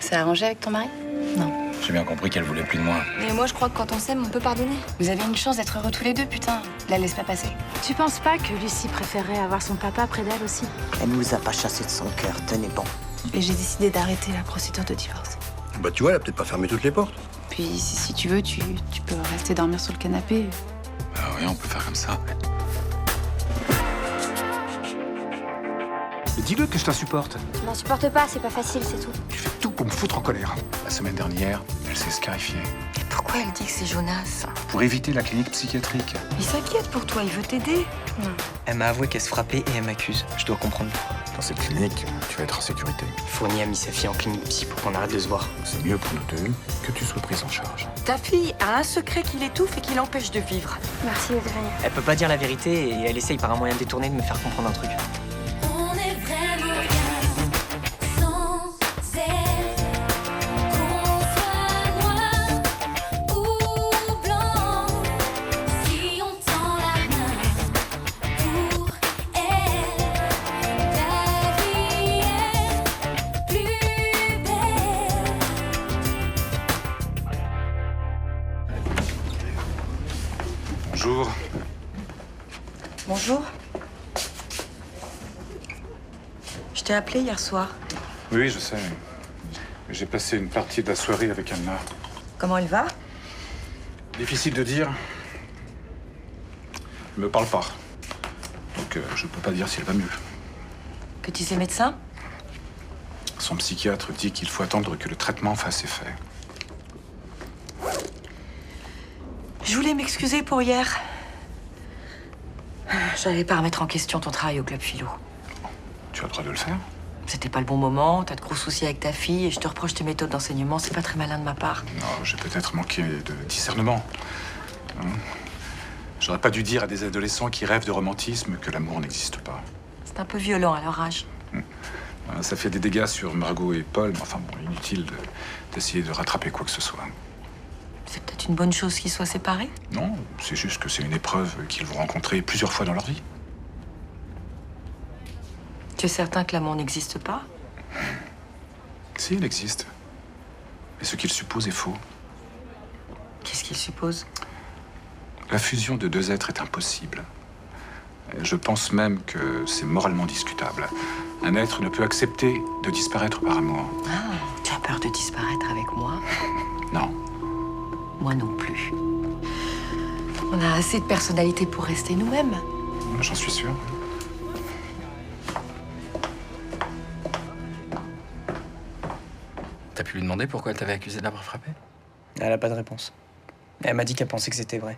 s'est arrangé avec ton mari? Non. J'ai bien compris qu'elle voulait plus de moi. Mais moi, je crois que quand on s'aime, on peut pardonner. Vous avez une chance d'être heureux tous les deux, putain. La laisse pas passer. Tu penses pas que Lucie préférerait avoir son papa près d'elle aussi? Elle nous a pas chassé de son cœur, tenez bon. Et j'ai décidé d'arrêter la procédure de divorce. Bah tu vois, elle a peut-être pas fermé toutes les portes. Puis si tu veux, tu peux rester dormir sur le canapé. Bah oui, on peut faire comme ça. Dis-le que je t'insupporte. Je m'en supporte pas, c'est pas facile, c'est tout. Tu fais tout pour me foutre en colère. La semaine dernière, elle s'est scarifiée. Pourquoi elle dit que c'est Jonas? Pour éviter la clinique psychiatrique. Il s'inquiète pour toi, il veut t'aider. Elle m'a avoué qu'elle se frappait et elle m'accuse. Je dois comprendre pourquoi. Dans cette clinique, tu vas être en sécurité. Fournier a mis sa fille en clinique psy pour qu'on arrête de se voir. C'est mieux pour nous deux que tu sois prise en charge. Ta fille a un secret qui l'étouffe et qui l'empêche de vivre. Merci, Adrien. Elle peut pas dire la vérité et elle essaye par un moyen détourné de me faire comprendre un truc. On est vraiment bien sans elle. Qu'on soit noir ou blanc, si on tend la main pour elle, la vie est plus belle. Bonjour. Bonjour. Je t'ai appelé hier soir. Oui, je sais. J'ai passé une partie de la soirée avec Anna. Comment elle va? Difficile de dire. Elle me parle pas. Donc je peux pas dire si elle va mieux. Que tu sais médecin? Son psychiatre dit qu'il faut attendre que le traitement fasse effet. Je voulais m'excuser pour hier. J'avais pas à remettre en question ton travail au club philo. Tu as le droit de le faire? C'était pas le bon moment, t'as de gros soucis avec ta fille et je te reproche tes méthodes d'enseignement, c'est pas très malin de ma part. Non, j'ai peut-être manqué de discernement. J'aurais pas dû dire à des adolescents qui rêvent de romantisme que l'amour n'existe pas. C'est un peu violent à leur âge. Ça fait des dégâts sur Margot et Paul, mais enfin bon, inutile d'essayer de rattraper quoi que ce soit. C'est peut-être une bonne chose qu'ils soient séparés. Non, c'est juste que c'est une épreuve qu'ils vont rencontrer plusieurs fois dans leur vie. Tu es certain que l'amour n'existe pas? Si, il existe. Mais ce qu'il suppose est faux. Qu'est-ce qu'il suppose? La fusion de deux êtres est impossible. Je pense même que c'est moralement discutable. Un être ne peut accepter de disparaître par amour. Ah, tu as peur de disparaître avec moi? Non. Moi non plus. On a assez de personnalité pour rester nous-mêmes. J'en suis sûr. T'as pu lui demander pourquoi elle t'avait accusé de l'avoir frappé? Elle a pas de réponse. Elle m'a dit qu'elle pensait que c'était vrai.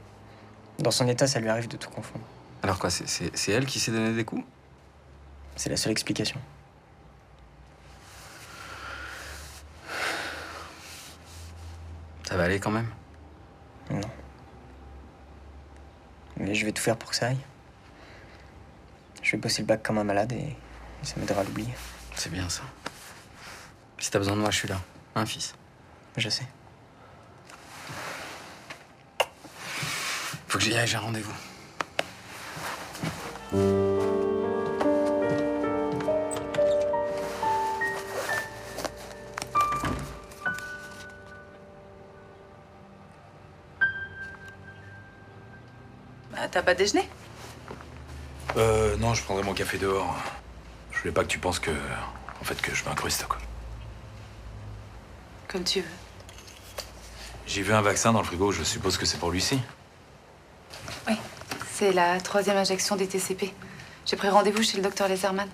Dans son état, ça lui arrive de tout confondre. Alors quoi, c'est elle qui s'est donné des coups? C'est la seule explication. Ça va aller quand même? Non. Mais je vais tout faire pour que ça aille. Je vais bosser le bac comme un malade et ça m'aidera à l'oublier. C'est bien ça. Si t'as besoin de moi, je suis là. Hein, fils? Je sais. Faut que j'y aille, j'ai un rendez-vous. T'as pas déjeuné? Non, je prendrai mon café dehors. Je voulais pas que tu penses que... En fait, que je m'incruste, quoi. Comme tu veux. J'ai vu un vaccin dans le frigo, je suppose que c'est pour Lucie. Oui, c'est la 3e injection des TCP. J'ai pris rendez-vous chez le docteur Laserman.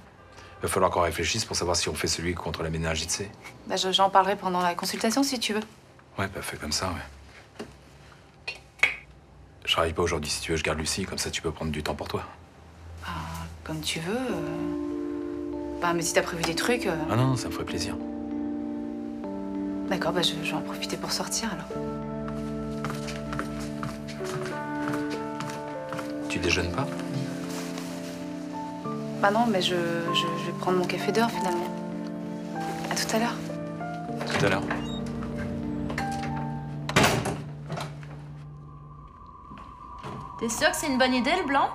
Va falloir qu'on réfléchisse pour savoir si on fait celui contre la méningite C. Bah, j'en parlerai pendant la consultation si tu veux. Ouais, bah fais comme ça, ouais. Je travaille pas aujourd'hui, si tu veux, je garde Lucie, comme ça tu peux prendre du temps pour toi. Ah, comme tu veux. Bah, mais si t'as prévu des trucs. Ah non, ça me ferait plaisir. D'accord, bah je vais en profiter pour sortir alors. Tu déjeunes pas? Bah non, mais je vais prendre mon café dehors finalement. À tout à l'heure. Tout à l'heure. T'es sûr que c'est une bonne idée, le blanc?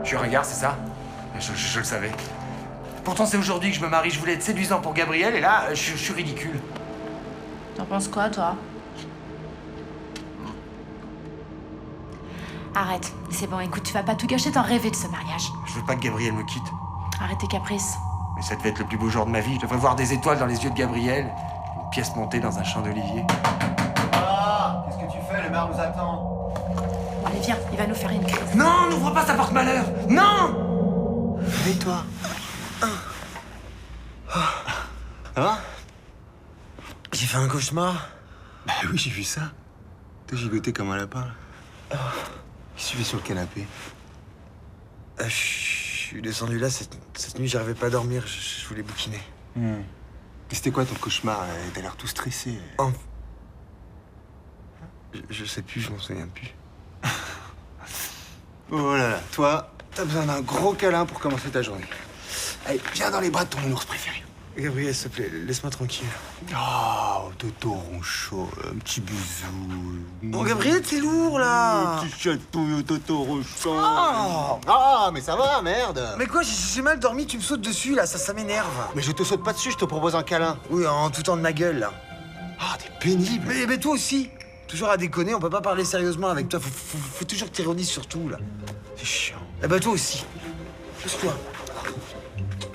Je suis ringard, c'est ça? Je le savais. Pourtant, c'est aujourd'hui que je me marie. Je voulais être séduisant pour Gabriel, et là, je suis ridicule. T'en penses quoi, toi? Arrête, c'est bon, écoute, tu vas pas tout gâcher, t'en rêvais de ce mariage. Je veux pas que Gabriel me quitte. Arrête tes caprices. Mais ça devait être le plus beau jour de ma vie. Je devrais voir des étoiles dans les yeux de Gabriel. Une pièce montée dans un champ d'olivier. Ah, qu'est-ce que tu fais? Le maire nous attend. Bon, allez, viens, il va nous faire une crise. Non, n'ouvre pas, ça porte malheur. Non! Réveille-toi. Ça va? J'ai fait un cauchemar. Bah oui, j'ai vu ça. T'as gigoté comme un lapin, là. Qu'est-ce que tu fais sur le canapé? Je suis descendu là cette nuit, j'arrivais pas à dormir, je voulais bouquiner. C'était quoi ton cauchemar? T'as l'air tout stressé. Je sais plus, je m'en souviens plus. Oh là là, toi, t'as besoin d'un gros câlin pour commencer ta journée. Allez, viens dans les bras de ton nounours préféré. Gabriel, s'il te plaît, laisse-moi tranquille. Oh, Toto Ronchon, un petit bisou. Oh, Gabriel, c'est lourd, là. Petit chatouille, Toto Ronchon. Ah, mais ça va, merde. Mais quoi, j'ai mal dormi, tu me sautes dessus, là, ça m'énerve. Mais je te saute pas dessus, je te propose un câlin. Oui, en tout temps de ma gueule, là. Ah, t'es pénible. Mais toi aussi. Toujours à déconner, on peut pas parler sérieusement avec toi. Faut toujours que t'ironises sur tout, là. C'est chiant. Eh ben, toi aussi. Pousse-toi.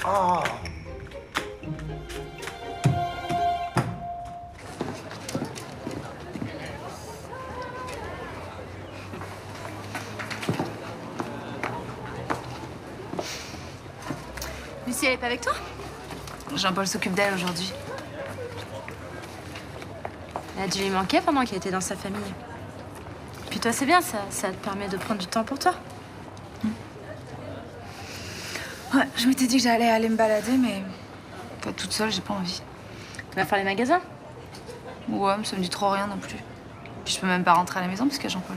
Ah. Lucie, elle est pas avec toi? Jean-Paul s'occupe d'elle aujourd'hui. Elle a dû lui manquer pendant qu'elle était dans sa famille. Puis toi, c'est bien, ça te permet de prendre du temps pour toi. Ouais, je m'étais dit que j'allais aller me balader, mais pas toute seule, j'ai pas envie. Tu vas faire les magasins? Ouais, mais ça me dit trop rien non plus. Puis je peux même pas rentrer à la maison parce qu'il y a Jean-Paul.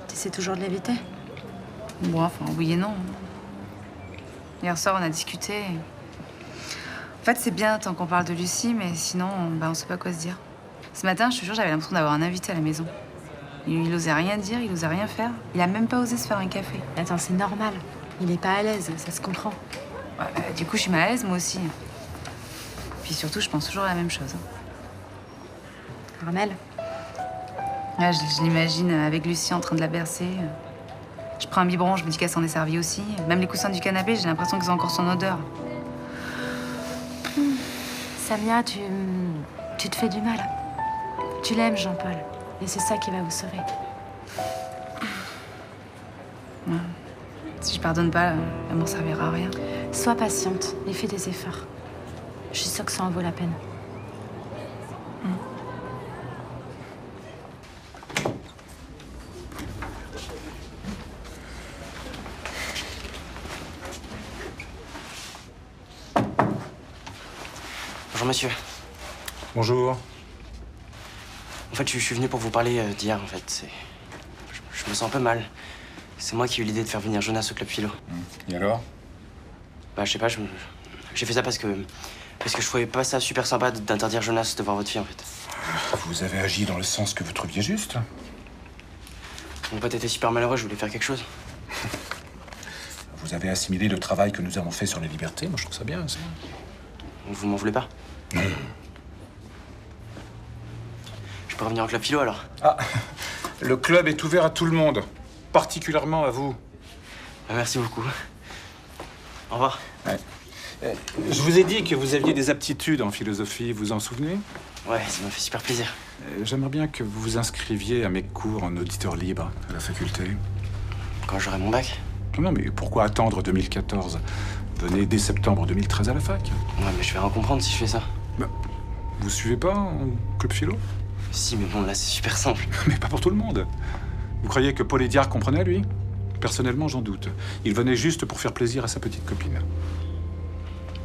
Tu essaies toujours de l'éviter? Bon, enfin, oui et non. Hier soir, on a discuté. En fait, c'est bien tant qu'on parle de Lucie, mais sinon, on sait pas quoi se dire. Ce matin, je te jure, j'avais l'impression d'avoir un invité à la maison. Il osait rien dire, il osait rien faire. Il a même pas osé se faire un café. Attends, c'est normal. Il est pas à l'aise, ça se comprend. Ouais, du coup, je suis mal à l'aise, moi aussi. Puis surtout, je pense toujours à la même chose. Armel? Là, je l'imagine avec Lucie en train de la bercer. Je prends un biberon, je me dis qu'elle s'en est servie aussi. Même les coussins du canapé, j'ai l'impression qu'ils ont encore son odeur. Samia, tu te fais du mal. Tu l'aimes, Jean-Paul. Et c'est ça qui va vous sauver. Ouais. Si je pardonne pas, l'amour servira à rien. Sois patiente et fais des efforts. Je suis sûre que ça en vaut la peine. Bonjour monsieur. Bonjour. En fait, je suis venu pour vous parler d'hier, en fait. Je me sens un peu mal. C'est moi qui ai eu l'idée de faire venir Jonas au club philo. Et alors? Bah, je sais pas, j'ai fait ça parce que je trouvais pas ça super sympa d'interdire Jonas de voir votre fille, en fait. Vous avez agi dans le sens que vous trouviez juste. Mon pote était super malheureux, je voulais faire quelque chose. Vous avez assimilé le travail que nous avons fait sur les libertés. Moi, je trouve ça bien, ça. Vous m'en voulez pas? Non. Je peux revenir au club philo, alors? Ah, le club est ouvert à tout le monde, particulièrement à vous. Bah, merci beaucoup. Au revoir. Ouais. Je vous ai dit que vous aviez des aptitudes en philosophie, vous en souvenez? Ouais, ça m'a fait super plaisir. J'aimerais bien que vous vous inscriviez à mes cours en auditeur libre à la faculté. Quand j'aurai mon bac? Non, mais pourquoi attendre 2014? Venez dès septembre 2013 à la fac. Ouais, mais je vais rien comprendre si je fais ça. Bah, vous suivez pas en club philo? Si, mais bon, là, c'est super simple. Mais pas pour tout le monde. Vous croyez que Paul Édiard comprenait, lui? Personnellement, j'en doute. Il venait juste pour faire plaisir à sa petite copine.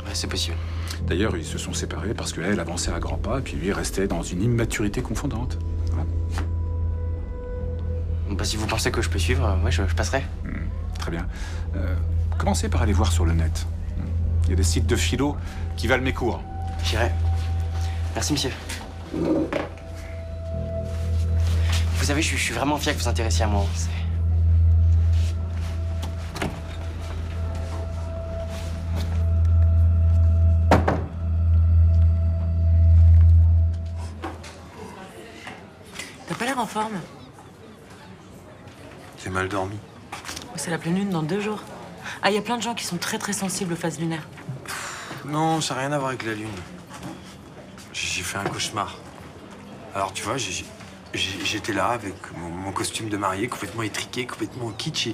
Ouais, c'est possible. D'ailleurs, ils se sont séparés parce qu'elle avançait à grands pas, et puis lui restait dans une immaturité confondante. Voilà. Bon, bah, si vous pensez que je peux suivre, ouais, je passerai. Très bien. Commencez par aller voir sur le net. Il y a des sites de philo qui valent mes cours. J'irai. Merci, monsieur. Vous savez, je suis vraiment fier que vous intéressiez à moi. l'air en forme. J'ai mal dormi. C'est la pleine lune dans 2 jours. Ah, il y a plein de gens qui sont très sensibles aux phases lunaires. Non, ça n'a rien à voir avec la lune. J'ai fait un cauchemar. Alors, tu vois, j'étais là avec mon costume de mariée, complètement étriqué, complètement kitsch.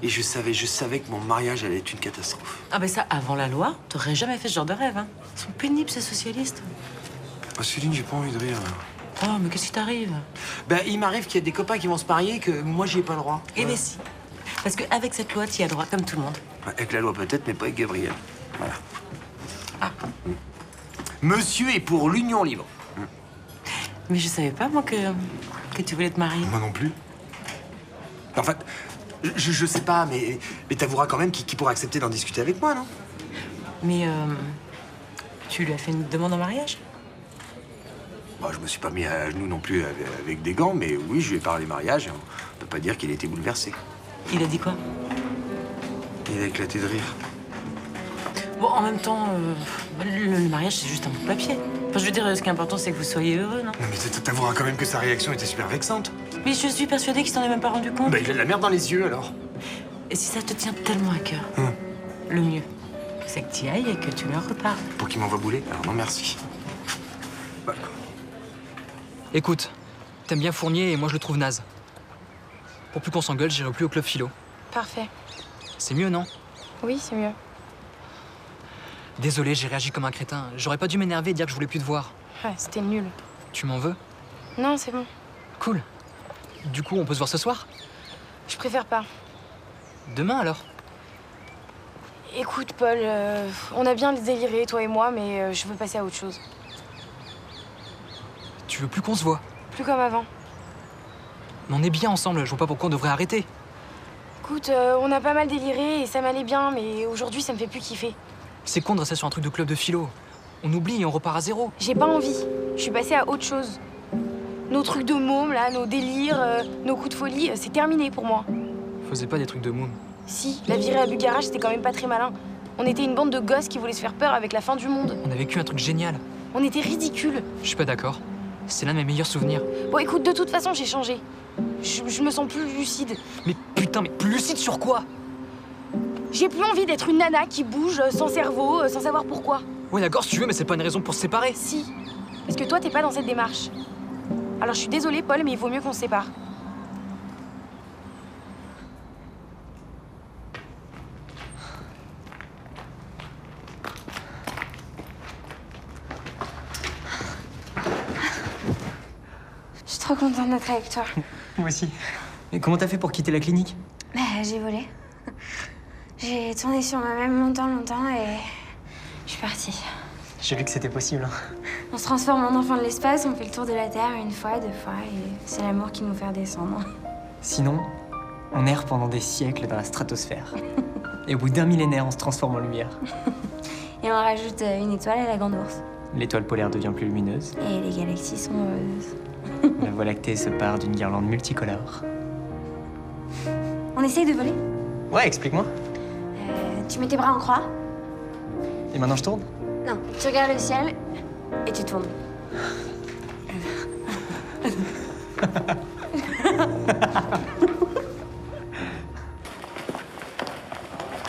Et je savais que mon mariage allait être une catastrophe. Ah ben ça, avant la loi, t'aurais jamais fait ce genre de rêve, hein. Ils sont pénibles, ces socialistes. Oh, Céline, j'ai pas envie de rire. Oh, mais qu'est-ce qui t'arrive? Ben, il m'arrive qu'il y a des copains qui vont se marier et que moi, j'y ai pas le droit. Eh ben si. Parce qu'avec cette loi, t'y as droit, comme tout le monde. Avec la loi peut-être, mais pas avec Gabriel. Voilà. Ah. Monsieur est pour l'union libre. Mais je savais pas, moi, que tu voulais te marier. Moi non plus. En fait, je sais pas, mais t'avoueras quand même qu'il pourra accepter d'en discuter avec moi, non? Mais tu lui as fait une demande en mariage? Bon, je me suis pas mis à genoux non plus avec des gants, mais oui, je lui ai parlé mariage. Et on peut pas dire qu'il a été bouleversé. Il a dit quoi? Il a éclaté de rire. Bon, en même temps, le mariage, c'est juste un bout de papier. Enfin, je veux dire, ce qui est important, c'est que vous soyez heureux, non? Non, mais t'avoueras quand même que sa réaction était super vexante. Mais je suis persuadée qu'il s'en est même pas rendu compte. Ben, il a de la merde dans les yeux, alors. Et si ça te tient tellement à cœur, le mieux, c'est que tu y ailles et que tu lui en reparles. Pour qu'il m'envoie bouler? Alors non, merci. Bah, Écoute, t'aimes bien Fournier et moi je le trouve naze. Pour plus qu'on s'engueule, j'irai plus au club philo. Parfait. C'est mieux, non? Oui, c'est mieux. Désolé, j'ai réagi comme un crétin. J'aurais pas dû m'énerver et dire que je voulais plus te voir. Ouais, c'était nul. Tu m'en veux? Non, c'est bon. Cool. Du coup, on peut se voir ce soir? Je préfère pas. Demain, alors? Écoute, Paul, on a bien déliré, toi et moi, mais je veux passer à autre chose. Tu veux plus qu'on se voit? Plus comme avant. Mais on est bien ensemble, je vois pas pourquoi on devrait arrêter. Écoute, on a pas mal déliré et ça m'allait bien, mais aujourd'hui, ça me fait plus kiffer. C'est con de rester sur un truc de club de philo. On oublie et on repart à zéro. J'ai pas envie. Je suis passée à autre chose. Nos trucs de môme, là, nos délires, nos coups de folie, c'est terminé pour moi. Faisais pas des trucs de môme. Si, la virée à Bugarage, c'était quand même pas très malin. On était une bande de gosses qui voulaient se faire peur avec la fin du monde. On a vécu un truc génial. On était ridicules. Je suis pas d'accord. C'est l'un de mes meilleurs souvenirs. Bon, écoute, de toute façon, j'ai changé. Je me sens plus lucide. Mais putain, mais plus lucide sur quoi? J'ai plus envie d'être une nana qui bouge sans cerveau, sans savoir pourquoi. Ouais, d'accord, si tu veux, mais c'est pas une raison pour se séparer. Si. Parce que toi, t'es pas dans cette démarche. Alors, je suis désolée, Paul, mais il vaut mieux qu'on se sépare. Je suis trop contente d'être avec toi. Moi aussi. Et comment t'as fait pour quitter la clinique? Bah, j'ai volé. J'ai tourné sur moi-même longtemps et je suis partie. J'ai vu que c'était possible. On se transforme en enfant de l'espace, on fait le tour de la Terre 1 fois, 2 fois, et c'est l'amour qui nous fait redescendre. Sinon, on erre pendant des siècles dans la stratosphère. Et au bout d'un millénaire, on se transforme en lumière. Et on rajoute une étoile à la grande ours. L'étoile polaire devient plus lumineuse. Et les galaxies sont heureuses. La Voie lactée se part d'une guirlande multicolore. On essaye de voler? Ouais, explique-moi. Tu mets tes bras en croix? Et maintenant, je tourne? Non, tu regardes le ciel et tu tournes.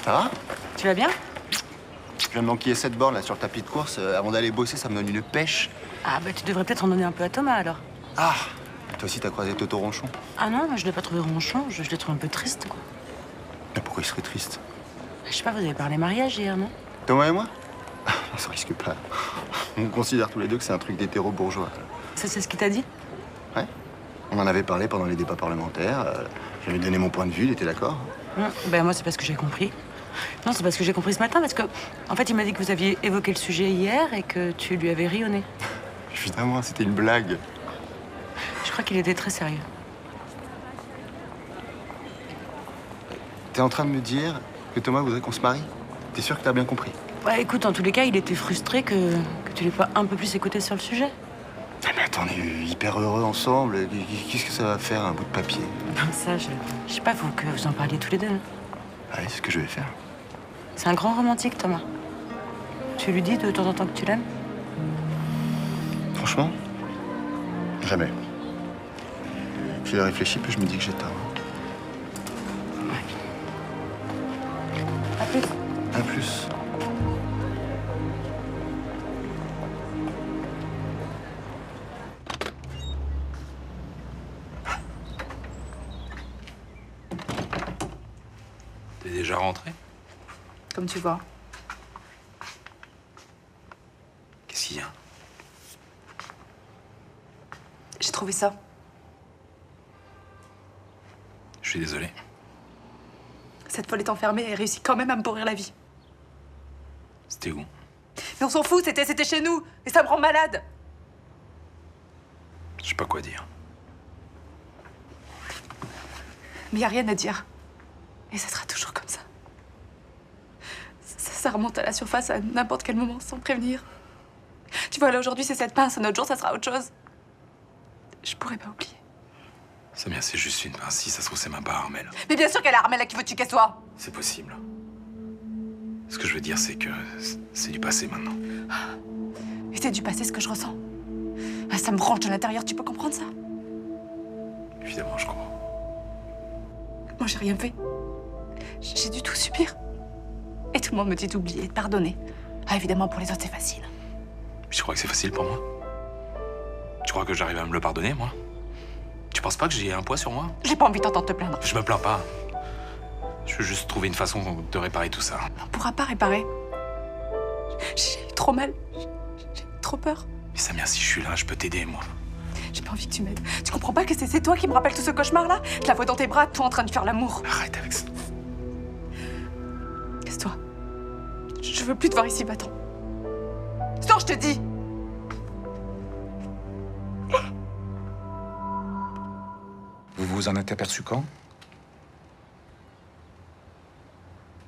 Ça va? Tu vas bien? Je viens de manquiller 7 bornes là sur le tapis de course. Avant d'aller bosser, ça me donne une pêche. Ah bah tu devrais peut-être en donner un peu à Thomas alors. Ah! Toi aussi, t'as croisé Toto Ronchon. Ah non, moi je l'ai pas trouvé ronchon, je l'ai trouvé un peu triste quoi. Mais pourquoi il serait triste? Je sais pas, vous avez parlé mariage hier, non? Thomas et moi? Ça risque pas. On considère tous les deux que c'est un truc d'hétéro bourgeois. Ça c'est ce qu'il t'a dit? Ouais. On en avait parlé pendant les débats parlementaires. J'avais donné mon point de vue, il était d'accord. Ben moi c'est parce que j'ai compris. Non, c'est parce que j'ai compris ce matin, parce que en fait il m'a dit que vous aviez évoqué le sujet hier et que tu lui avais ri au nez. Évidemment, c'était une blague. Je crois qu'il était très sérieux. T'es en train de me dire que Thomas voudrait qu'on se marie? T'es sûr que t'as bien compris? Ouais, écoute, en tous les cas, il était frustré que tu l'aies pas un peu plus écouté sur le sujet. Ah, mais attends, on est hyper heureux ensemble. Qu'est-ce que ça va faire, un bout de papier? Ça, je sais pas, faut que vous en parliez tous les deux. Hein. Allez, c'est ce que je vais faire. C'est un grand romantique, Thomas. Tu lui dis de temps en temps que tu l'aimes? Franchement, jamais. Plus j'y réfléchis, plus je me dis que j'ai tort. À plus. À plus. T'es déjà rentré? Comme tu vois. Qu'est-ce qu'il y a? J'ai trouvé ça. Je suis désolé. Cette folle est enfermée et réussit quand même à me pourrir la vie. C'était où? Mais on s'en fout, c'était chez nous. Et ça me rend malade. Je sais pas quoi dire. Mais y a rien à dire. Et ça sera toujours comme ça. Ça remonte à la surface à n'importe quel moment, sans prévenir. Tu vois, là, aujourd'hui, c'est cette pince. Un autre jour, ça sera autre chose. Je pourrais pas oublier. Samia, c'est juste une pince. Si ça se trouve, c'est même pas Armel. Mais bien sûr qu'elle a Armel à qui veux-tu qu'elle soit. C'est possible. Ce que je veux dire, c'est que c'est du passé maintenant. Et c'est du passé ce que je ressens. Ça me ronge de l'intérieur, tu peux comprendre ça? Évidemment, je crois. Moi, j'ai rien fait. J'ai dû tout subir. Et tout le monde me dit d'oublier, de pardonner. Ah, évidemment, pour les autres, c'est facile. Tu crois que c'est facile pour moi? Tu crois que j'arrive à me le pardonner, moi? Tu penses pas que j'ai un poids sur moi? J'ai pas envie d'entendre te plaindre. Je me plains pas. Je veux juste trouver une façon de réparer tout ça. On pourra pas réparer. J'ai eu trop mal. J'ai eu trop peur. Mais Samia, si je suis là, je peux t'aider, moi. J'ai pas envie que tu m'aides. Tu comprends pas que c'est toi qui me rappelle tout ce cauchemar-là? Je la vois dans tes bras, toi en train de faire l'amour. Arrête avec ça. Laisse-toi. Je veux plus te voir ici, va-t'en. Sors, je te dis. Vous vous en êtes aperçu quand?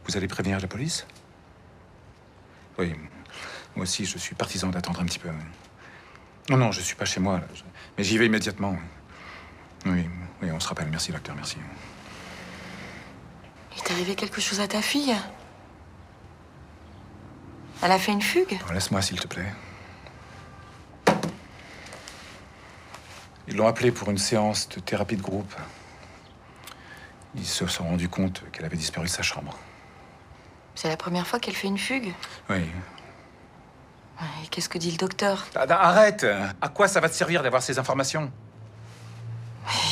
Vous allez prévenir la police? Oui, moi aussi, je suis partisan d'attendre un petit peu. Non, non, je suis pas chez moi, là. Mais j'y vais immédiatement. Oui, oui, on se rappelle. Merci, docteur, merci. Il t'est arrivé quelque chose à ta fille? Elle a fait une fugue? Bon, laisse-moi, s'il te plaît. Ils l'ont appelée pour une séance de thérapie de groupe. Ils se sont rendus compte qu'elle avait disparu de sa chambre. C'est la première fois qu'elle fait une fugue? Oui. Et qu'est-ce que dit le docteur? Arrête! À quoi ça va te servir d'avoir ces informations?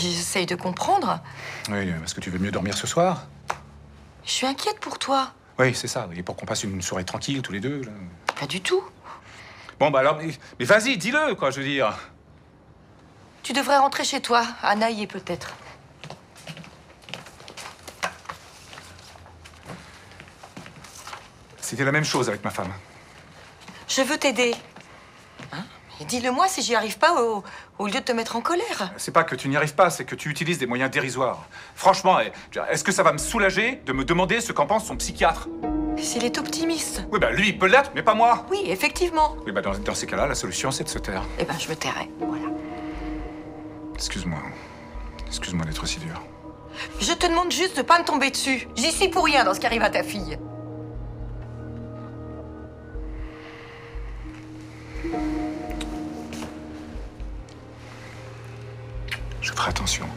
J'essaye de comprendre. Oui, est-ce que tu veux mieux dormir ce soir? Je suis inquiète pour toi. Oui, c'est ça. Et pour qu'on passe une soirée tranquille, tous les deux. Là. Pas du tout. Bon, bah alors, mais vas-y, dis-le, quoi, je veux dire. Tu devrais rentrer chez toi. Anna y est peut-être. C'était la même chose avec ma femme. Je veux t'aider. Hein? Et dis-le-moi si j'y arrive pas au lieu de te mettre en colère. C'est pas que tu n'y arrives pas, c'est que tu utilises des moyens dérisoires. Franchement, est-ce que ça va me soulager de me demander ce qu'en pense son psychiatre? S'il est optimiste. Oui, bah lui, il peut l'être, mais pas moi. Oui, effectivement. Oui, bah dans ces cas-là, la solution, c'est de se taire. Eh ben, je me tairai. Voilà. Excuse-moi. Excuse-moi d'être si dur. Je te demande juste de pas me tomber dessus. J'y suis pour rien dans ce qui arrive à ta fille. Je ferai attention.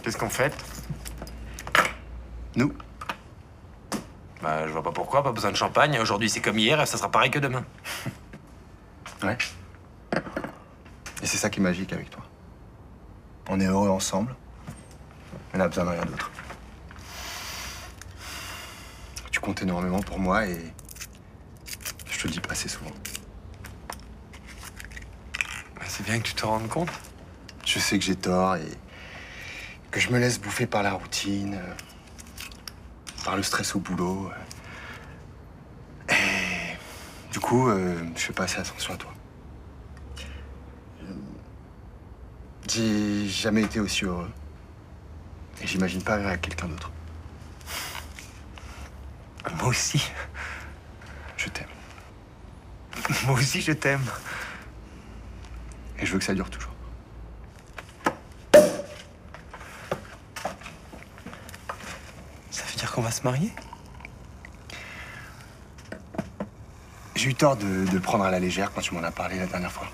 Qu'est-ce qu'on fait? Nous. Bah, je vois pas pourquoi, pas besoin de champagne. Aujourd'hui, c'est comme hier, et ça sera pareil que demain. Ouais. Et c'est ça qui est magique avec toi. On est heureux ensemble. On a besoin de rien d'autre. Tu comptes énormément pour moi et je te le dis pas assez souvent. Bah, c'est bien que tu te rendes compte. Je sais que j'ai tort et que je me laisse bouffer par la routine, par le stress au boulot. Et du coup, je fais pas assez attention à toi. J'ai jamais été aussi heureux. Et j'imagine pas avec quelqu'un d'autre. Moi aussi. Je t'aime. Moi aussi, je t'aime. Et je veux que ça dure toujours. Ça veut dire qu'on va se marier? J'ai eu tort de le prendre à la légère quand tu m'en as parlé la dernière fois.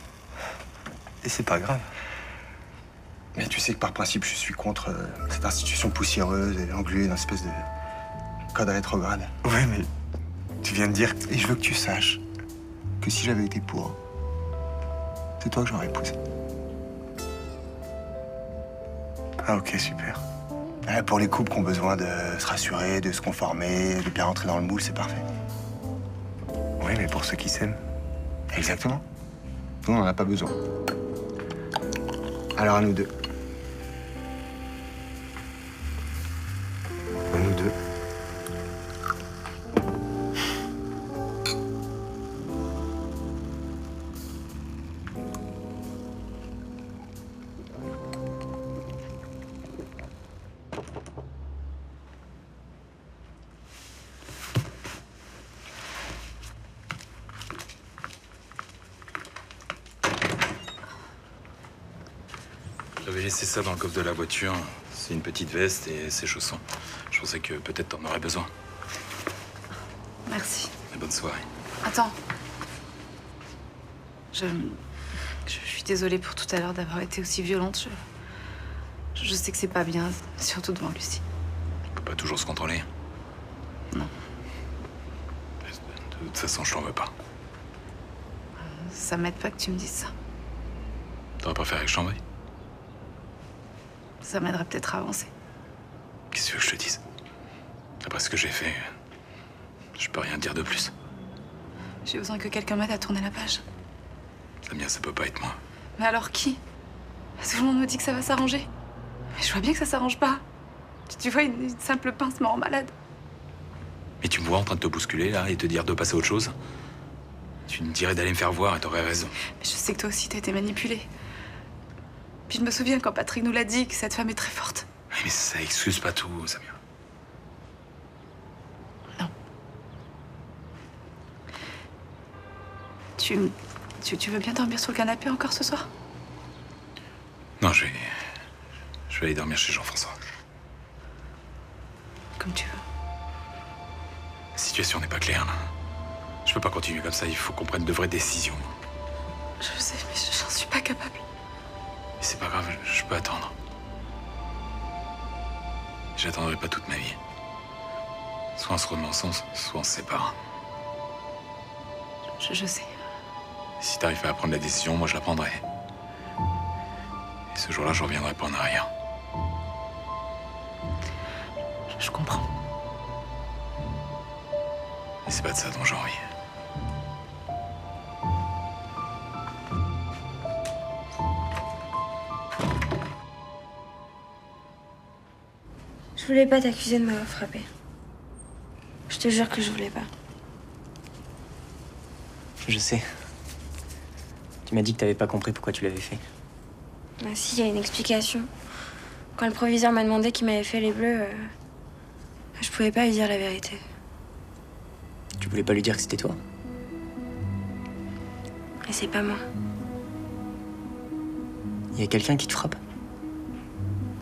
Et c'est pas grave. Mais tu sais que par principe, je suis contre cette institution poussiéreuse et engluée dans une espèce de code rétrograde. Ouais, mais tu viens de dire... Et je veux que tu saches que si j'avais été pour, c'est toi que j'aurais épousé. Ah ok, super. Ouais, pour les couples qui ont besoin de se rassurer, de se conformer, de bien rentrer dans le moule, c'est parfait. Oui, mais pour ceux qui s'aiment. Exactement. Nous, on n'en a pas besoin. Alors à nous deux. À nous deux. J'avais laissé ça dans le coffre de la voiture. C'est une petite veste et ses chaussons. Je pensais que peut-être t'en aurais besoin. Merci. Et bonne soirée. Attends. Je suis désolée pour tout à l'heure d'avoir été aussi violente. Je sais que c'est pas bien, surtout devant Lucie. On peut pas toujours se contrôler. Non. De toute façon, je t'en veux pas. Ça m'aide pas que tu me dises ça. T'aurais préféré que je t'en veuille? Ça m'aiderait peut-être à avancer. Qu'est-ce que tu veux que je te dise? Après ce que j'ai fait, je peux rien dire de plus. J'ai besoin que quelqu'un m'aide à tourner la page. Samia, ça peut pas être moi. Mais alors qui? Tout le monde me dit que ça va s'arranger. Mais je vois bien que ça s'arrange pas. Tu vois, une simple pince me rend malade. Mais tu me vois en train de te bousculer là et te dire de passer à autre chose? Tu me dirais d'aller me faire voir et t'aurais raison. Mais je sais que toi aussi t'as été manipulée. Puis je me souviens quand Patrick nous l'a dit que cette femme est très forte. Oui, mais ça excuse pas tout, Samia. Non. Tu veux bien dormir sur le canapé encore ce soir? Non, je vais aller dormir chez Jean-François. Comme tu veux. La situation n'est pas claire, là. Je peux pas continuer comme ça, il faut qu'on prenne de vraies décisions. Je sais, mais j'en suis pas capable. Mais c'est pas grave, je peux attendre. J'attendrai pas toute ma vie. Soit on se remet ensemble, soit on se sépare. Je sais. Si t'arrives pas à prendre la décision, moi je la prendrai. Et ce jour-là, je reviendrai pas en arrière. Je comprends. Et c'est pas de ça dont j'ai envie. Je voulais pas t'accuser de m'avoir frappé. Je te jure que je voulais pas. Je sais. Tu m'as dit que t'avais pas compris pourquoi tu l'avais fait. Bah si, il y a une explication. Quand le proviseur m'a demandé qui m'avait fait les bleus, je pouvais pas lui dire la vérité. Tu voulais pas lui dire que c'était toi? Et c'est pas moi. Il y a quelqu'un qui te frappe?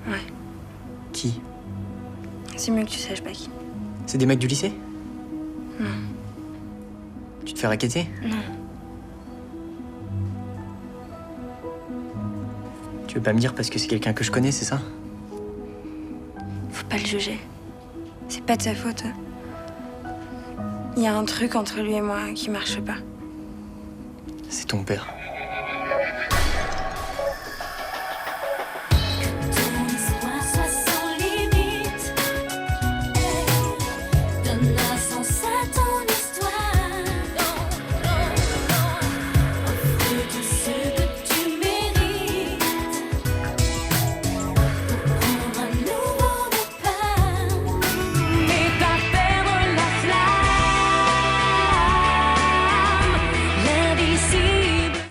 Ouais. Qui? C'est mieux que tu saches pas qui. C'est des mecs du lycée? Non. Tu te fais racketter? Non. Tu veux pas me dire parce que c'est quelqu'un que je connais, c'est ça? Faut pas le juger. C'est pas de sa faute. Il y a un truc entre lui et moi qui marche pas. C'est ton père.